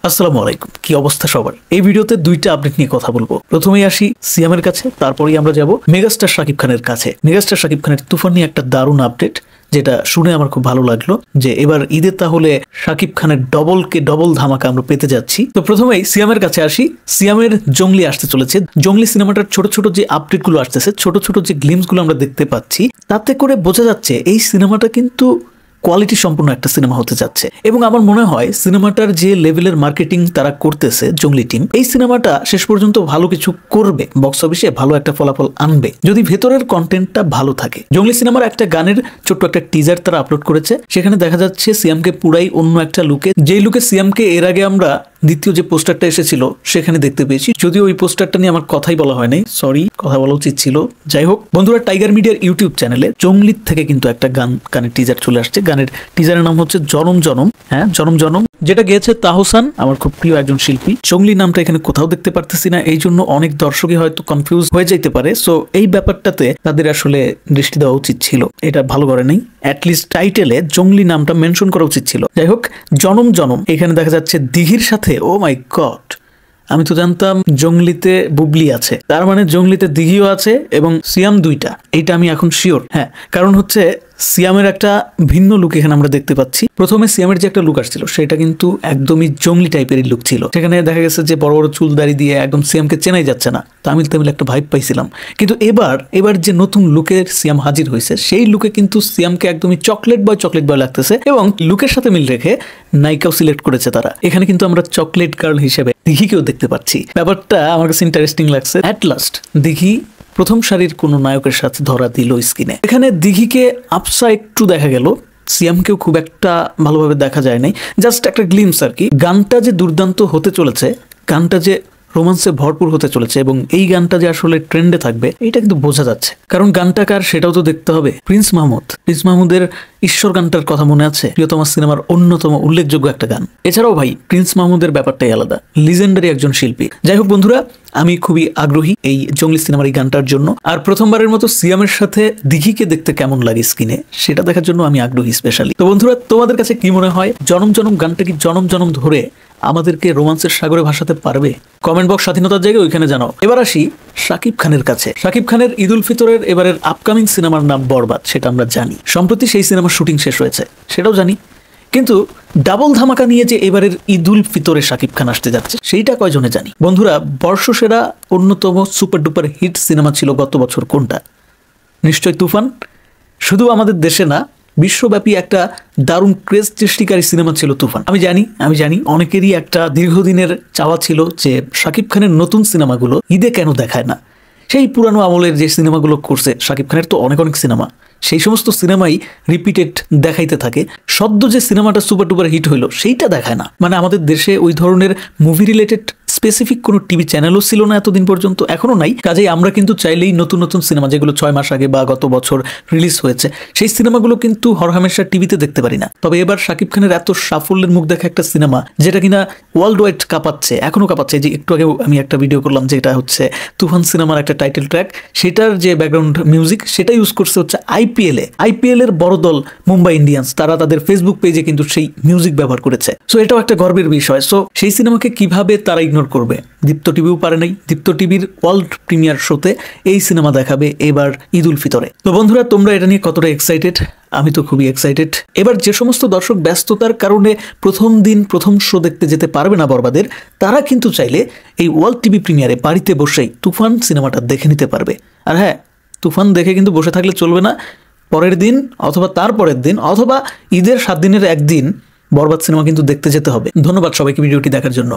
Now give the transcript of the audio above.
আসসালামু আলাইকুম, কি অবস্থা সবার? এই ভিডিওতে দুইটা আপডেট নিয়ে কথা বলবো। প্রথমেই আসি সিয়ামের কাছে, তারপরেই আমরা যাব মেগাস্টার শাকিব খানের কাছে। মেগাস্টার শাকিব খানের তুফান নিয়ে একটা দারুণ আপডেট, যেটা শুনে আমার খুব ভালো লাগলো যে এবার ঈদে তাহলে শাকিব খানের ডবল ধামাকা আমরা পেতে যাচ্ছি। তো প্রথমেই সিয়ামের কাছে আসি। সিয়ামের জঙ্গলি আসতে চলেছে। জঙ্গলি সিনেমাটার ছোট ছোট যে আপডেটগুলো আসতেছে, ছোট ছোট যে গ্লিমসগুলো আমরা দেখতে পাচ্ছি, তাতে করে বোঝা যাচ্ছে এই সিনেমাটা কিন্তু কোয়ালিটি সম্পূর্ণ একটা সিনেমা হতে যাচ্ছে। এবং আমার মনে হয় সিনেমাটার যে লেভেলের মার্কেটিং তারা করতেছে জঙ্গলি টিম, এই সিনেমাটা শেষ পর্যন্ত ভালো কিছু করবে, বক্স অফিসে ভালো একটা ফলাফল আনবে যদি ভেতরের কন্টেন্টটা ভালো থাকে। জঙ্গলি সিনেমার একটা গানের ছোট্ট একটা টিজার তারা আপলোড করেছে। সেখানে দেখা যাচ্ছে সিয়ামকে পুরাই অন্য একটা লুকে, যেই লুকে সিয়ামকে এর আগে আমরা দ্বিতীয় যে পোস্টারটা এসেছিল সেখানে দেখতে পেয়েছি। যদিও ওই পোস্টারটা নিয়ে আমার কথাই বলা হয় নাই, সরি, কথা বলা উচিত ছিল। যাই হোক বন্ধুরা, টাইগার মিডিয়ার ইউটিউব চ্যানেলে জঙ্গলি থেকে কিন্তু একটা গানের টিজার চলে আসছে। গানের টিজারের নাম হচ্ছে জনম জনম। হ্যাঁ, জনম জনম, যেটা গেয়েছে তাহসান, আমার খুব প্রিয় একজন শিল্পী। জঙ্গলি নামটা এখানে কোথাও দেখতে পারতেছি না, এই জন্য অনেক দর্শকই হয়তো কনফিউজ হয়ে যাইতে পারে। সো এই ব্যাপারটাতে তাদের আসলে দৃষ্টি দেওয়া উচিত ছিল, এটা ভালো করে নেই। অ্যাটলিস্ট টাইটেলে জঙ্গলি নামটা মেনশন করা উচিত ছিল। যাই হোক, জনম জনম এখানে দেখা যাচ্ছে দিঘির সাথে। ও মাই গড, আমি তো জানতাম জঙ্গলিতে বুবলি আছে, তার মানে জঙ্গলিতে দিঘিও আছে এবং সিয়াম দুইটা, এইটা আমি এখন শিওর। হ্যাঁ, কারণ হচ্ছে সিয়ামের একটা ভিন্ন লুক এখানে আমরা দেখতে পাচ্ছি। প্রথমে সিয়ামের যে একটা লুক আসছিল সেটা কিন্তু একদমই জঙ্গলি টাইপেরই লুক ছিল। সেখানে দেখা গেছে যে বড় বড় চুল দাড়ি দিয়ে একদম সিয়ামকে চেনাই যাচ্ছে না, তামিল একটা ভাইব পাইছিলাম। কিন্তু এবার যে নতুন লুকের সিয়াম হাজির হয়েছে, সেই লুকে কিন্তু সিয়ামকে একদমই চকলেট বয় লাগতেছে এবং লুকের সাথে মিল রেখে নায়িকাও সিলেক্ট করেছে তারা। এখানে কিন্তু আমরা চকলেট গার্ল হিসেবে দিঘিকেও দেখতে পাচ্ছি। ব্যাপারটা আমার কাছে ইন্টারেস্টিং লাগছে। অ্যাট লাস্ট দিঘি প্রথম সারির কোনো নায়কের সাথে ধরা দিল স্ক্রিনে। এখানে দিঘিকে আপসা একটু দেখা গেল, সিয়ামকেও খুব একটা ভালোভাবে দেখা যায় নাই, জাস্ট একটা গ্লিমস আর কি। গানটা যে দুর্দান্ত হতে চলেছে, গানটা যে রোমান্সে ভরপুর হতে চলেছে এবং এই গানটা যে আসলে ট্রেন্ডে থাকবে এটা কিন্তু বোঝা যাচ্ছে। কারণ গানটা কার সেটাও তো দেখতে হবে। প্রিন্স মাহমুদের ঈশ্বর গানটার কথা মনে আছে? প্রিয়তমা সিনেমার অন্যতম উল্লেখযোগ্য একটা গান। এছাড়াও ভাই প্রিন্স মাহমুদের ব্যাপারটাই আলাদা, লিজেন্ডারি একজন শিল্পী। যাই হোক বন্ধুরা, আমি খুবই আগ্রহী এই জঙ্গলি সিনেমার এই গানটার জন্য। আর প্রথমবারের মতো সিয়ামের সাথে দিঘিকে দেখতে কেমন লাগে স্ক্রিনে, সেটা দেখার জন্য আমি আগ্রহী স্পেশালি। তো বন্ধুরা, তোমাদের কাছে কি মনে হয়, জনম জনম গানটা কি জনম জনম ধরে আমাদেরকে রোমান্সের সাগরে ভাসাতে পারবে? কমেন্ট বক্স স্বাধীনতার জায়গায় ওইখানে জানাও। এবার আসি শাকিব খানের কাছে। শাকিব খানের ঈদ উল ফিতরের এবারের আপকামিং সিনেমার নাম বরবাদ, সেটা আমরা জানি। সম্প্রতি সেই সিনেমার শুটিং শেষ হয়েছে, সেটাও জানি। কিন্তু ডাবল ধামাকা নিয়ে যে এবারের ঈদ উল ফিতরে শাকিব খান আসতে যাচ্ছে, সেইটা কয়জনে জানি? বন্ধুরা, বর্ষসেরা অন্যতম সুপার ডুপার হিট সিনেমা ছিল গত বছর কোনটা? নিশ্চয় তুফান। শুধু আমাদের দেশে না, বিশ্বব্যাপী একটা দারুণ ক্রেজ সৃষ্টিকারী সিনেমা ছিল তুফান। আমি জানি অনেকেরই একটা দীর্ঘদিনের চাওয়া ছিল যে শাকিব খানের নতুন সিনেমাগুলো ঈদে কেন দেখায় না। সেই পুরানো আমলের যে সিনেমাগুলো করছে শাকিব খানের, তো অনেক সিনেমা, সেই সমস্ত সিনেমাই রিপিটেড দেখাইতে থাকে। সদ্য যে সিনেমাটা সুপার ডুপার হিট হইলো সেইটা দেখায় না। মানে আমাদের দেশে ওই ধরনের মুভি রিলেটেড স্পেসিফিক কোনো টিভি চ্যানেলও ছিল না এতদিন পর্যন্ত, এখনো নাই। কাজেই আমরা কিন্তু চাইলেই নতুন নতুন সিনেমা যেগুলো 6 মাস আগে বা গত বছর রিলিজ হয়েছে, সেই সিনেমাগুলো কিন্তু হরহামেশা টিভিতে দেখতে পারি না। তবে এবার শাকিব খানের এত সাফল্যের মুখ দেখা একটা সিনেমা, যেটা কিনা ওয়ার্ল্ড ওয়াইড কাঁপাচ্ছে, এখনো কাঁপাচ্ছে। যে একটু আগে আমি একটা ভিডিও করলাম, যেটা হচ্ছে তুফান সিনেমার একটা টাইটেল ট্র্যাক, সেটার যে ব্যাকগ্রাউন্ড মিউজিক সেটা ইউজ করছে হচ্ছে আইপিএল এর বড় দল মুম্বাই ইন্ডিয়ান্স। তারা তাদের ফেসবুক পেজে কিন্তু সেই মিউজিক ব্যবহার করেছে। সো এটাও একটা গর্বের বিষয়। সো সেই সিনেমাকে কিভাবে তারা ইগনোর করবে? দীপ্ত টিভিও পারে নাই। দীপ্ত টিভির ওয়ার্ল্ড প্রিমিয়ার শোতে এই সিনেমা দেখাবে এবার ঈদ উল ফিতরে। তো বন্ধুরা, তোমরা এটা নিয়ে কতটা এক্সাইটেড? আমি তো খুবই এক্সাইটেড। এবার যে সমস্ত দর্শক ব্যস্ততার কারণে প্রথম শো দেখতে যেতে পারবে না বরবাদের, তারা কিন্তু চাইলে এই ওয়ার্ল্ড টিভি প্রিমিয়ারে বাড়িতে বসেই তুফান সিনেমাটা দেখে নিতে পারবে। আর হ্যাঁ, তুফান দেখে কিন্তু বসে থাকলে চলবে না। পরের দিন অথবা তার পরের দিন অথবা ঈদের 7 দিনের একদিন বরবাদ সিনেমা কিন্তু দেখতে যেতে হবে। ধন্যবাদ সবাইকে ভিডিওটি দেখার জন্য।